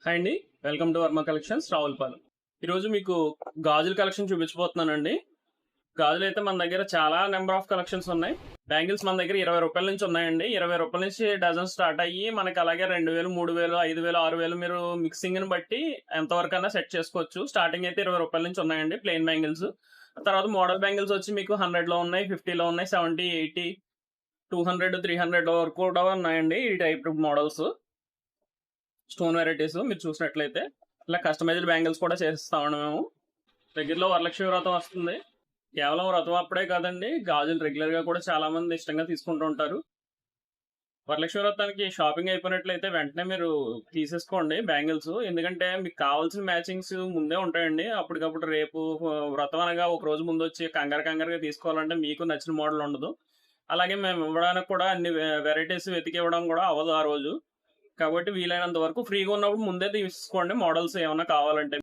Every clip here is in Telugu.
హాయ్ అండి. Welcome to Varma collections Ravulapalem. ఈరోజు మీకు గాజుల కలెక్షన్ చూపించబోతున్నానండి. గాజులు అయితే మన దగ్గర చాలా నెంబర్ ఆఫ్ కలెక్షన్స్ ఉన్నాయి. బ్యాంగిల్స్ మన దగ్గర ₹20 నుంచి ఉన్నాయండి. ₹20 నుంచి డజన్ స్టార్ట్ అయ్యి మనకి అలాగే 2000, 3000, 5000, 6000 మీరు మిక్సింగ్ని బట్టి ఎంతవరకైనా సెట్ చేసుకోవచ్చు. స్టార్టింగ్ అయితే ₹20 నుంచి ఉన్నాయండి ప్లెయిన్ బ్యాంగిల్స్. తర్వాత మోడల్ బ్యాంగిల్స్ వచ్చి మీకు 100లో ఉన్నాయి, 50లో ఉన్నాయి, 70, 80, 200, 300 వరకు కూడా ఉన్నాయండి. ఈ టైప్ మోడల్స్ స్టోన్ వెరైటీస్ మీరు చూసినట్లయితే ఇలా కస్టమైజ్డ్ బ్యాంగిల్స్ కూడా చేస్తామండి మేము. దగ్గరలో వరలక్ష్మి వ్రతం వస్తుంది. కేవలం వ్రతం అప్పుడే కాదండి, గాజులు రెగ్యులర్ గా కూడా చాలా మంది ఇష్టంగా తీసుకుంటూ ఉంటారు. వరలక్ష్మి వ్రతానికి షాపింగ్ అయిపోయినట్లయితే వెంటనే మీరు తీసేసుకోండి బ్యాంగిల్స్. ఎందుకంటే మీకు కావాల్సిన మ్యాచింగ్స్ ముందే ఉంటాయండి. అప్పటికప్పుడు రేపు వ్రతం అనగా ఒక రోజు ముందు వచ్చి కంగారుగా తీసుకోవాలంటే మీకు నచ్చిన మోడల్ ఉండదు. అలాగే మేము ఇవ్వడానికి కూడా అన్ని వెరైటీస్ వెతికి ఇవ్వడం కూడా అవ్వదు ఆ రోజు. కాబట్టి వీలైనంత వరకు ఫ్రీగా ఉన్నప్పుడు ముందే తీసుకోండి మోడల్స్ ఏమైనా కావాలంటే.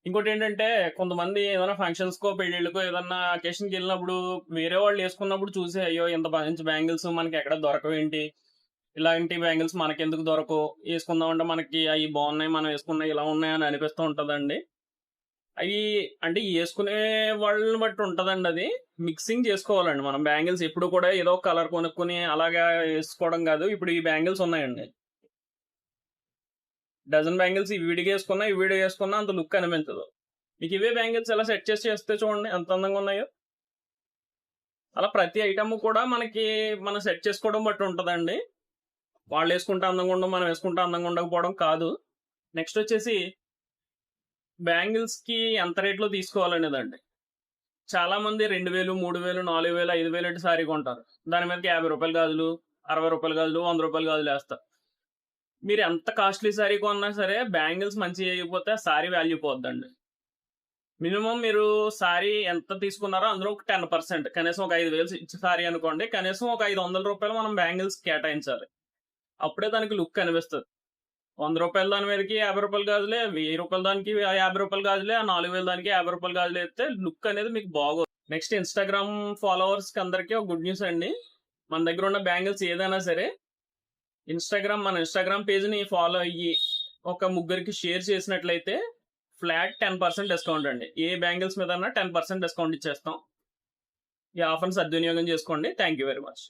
ఇంకోటి ఏంటంటే కొంతమంది ఏదైనా ఫంక్షన్స్కో పెళ్లిళ్ళకో ఏదన్నా అకేషన్కి వెళ్ళినప్పుడు వేరే వాళ్ళు వేసుకున్నప్పుడు చూసి అయ్యో ఇంత మంచి బ్యాంగిల్స్ మనకి ఎక్కడ దొరకవేంటి, ఇలాంటి బ్యాంగిల్స్ మనకెందుకు దొరకవు, వేసుకుందామంటే మనకి అవి బాగున్నాయి మనం వేసుకున్నాయి ఇలా ఉన్నాయని అనిపిస్తూ ఉంటుందండి. అవి అంటే వేసుకునే వాళ్ళని బట్టి ఉంటుందండి. అది మిక్సింగ్ చేసుకోవాలండి మనం. బ్యాంగిల్స్ ఎప్పుడు కూడా ఏదో కలర్ కొనుక్కుని అలాగా వేసుకోవడం కాదు. ఇప్పుడు ఈ బ్యాంగిల్స్ ఉన్నాయండి, డజన్ బ్యాంగిల్స్ ఈ వీడియో వేసుకున్నా అంత లుక్ అనిపించదు. మీకు ఇవే బ్యాంగిల్స్ ఎలా సెట్ చేసి చేస్తే చూడండి ఎంత అందంగా ఉన్నాయో. అలా ప్రతి ఐటమ్ కూడా మనం సెట్ చేసుకోవడం బట్టి ఉంటుందండి. వాళ్ళు వేసుకుంటే అందంగా ఉండడం, మనం వేసుకుంటే అందంగా ఉండకపోవడం కాదు. నెక్స్ట్ వచ్చేసి బ్యాంగిల్స్ కి ఎంత రేట్లో తీసుకోవాలనేదండి. చాలా మంది 2000, 3000, 4000, 5000 సారీ కొంటారు. దాని మీదకి ₹50 గాజులు, ₹60 గాజులు, ₹100 గాజులు వేస్తారు. మీరు ఎంత కాస్ట్లీ శారీ కొన్నా సరే బ్యాంగిల్స్ మంచిగా చేయకపోతే ఆ శారీ వాల్యూ పోద్దండి. మినిమం మీరు శారీ ఎంత తీసుకున్నారో అందులో ఒక 10%, కనీసం ఒక 5000 ఇచ్చే శారీ అనుకోండి, కనీసం ఒక ₹500 మనం బ్యాంగిల్స్ కేటాయించాలి. అప్పుడే దానికి లుక్ అనిపిస్తుంది. ₹100 దాని మీదకి ₹50 గాజులే, ₹1000 దానికి ₹50 గాజులే, ఆ 4000 దానికి ₹50 గాజులు వేస్తే లుక్ అనేది మీకు బాగోదు. నెక్స్ట్ ఇన్స్టాగ్రామ్ ఫాలోవర్స్ కి అందరికీ ఒక గుడ్ న్యూస్ అండి. మన దగ్గర ఉన్న బ్యాంగిల్స్ ఏదైనా సరే మన ఇన్స్టాగ్రామ్ పేజ్ని ఫాలో అయ్యి ఒక ముగ్గురికి షేర్ చేసినట్లయితే ఫ్లాట్ 10% డిస్కౌంట్ అండి. ఏ బ్యాంగిల్స్ మీద 10% డిస్కౌంట్ ఇచ్చేస్తాం. ఈ ఆఫర్ని సద్వినియోగం చేసుకోండి. Thank you very much.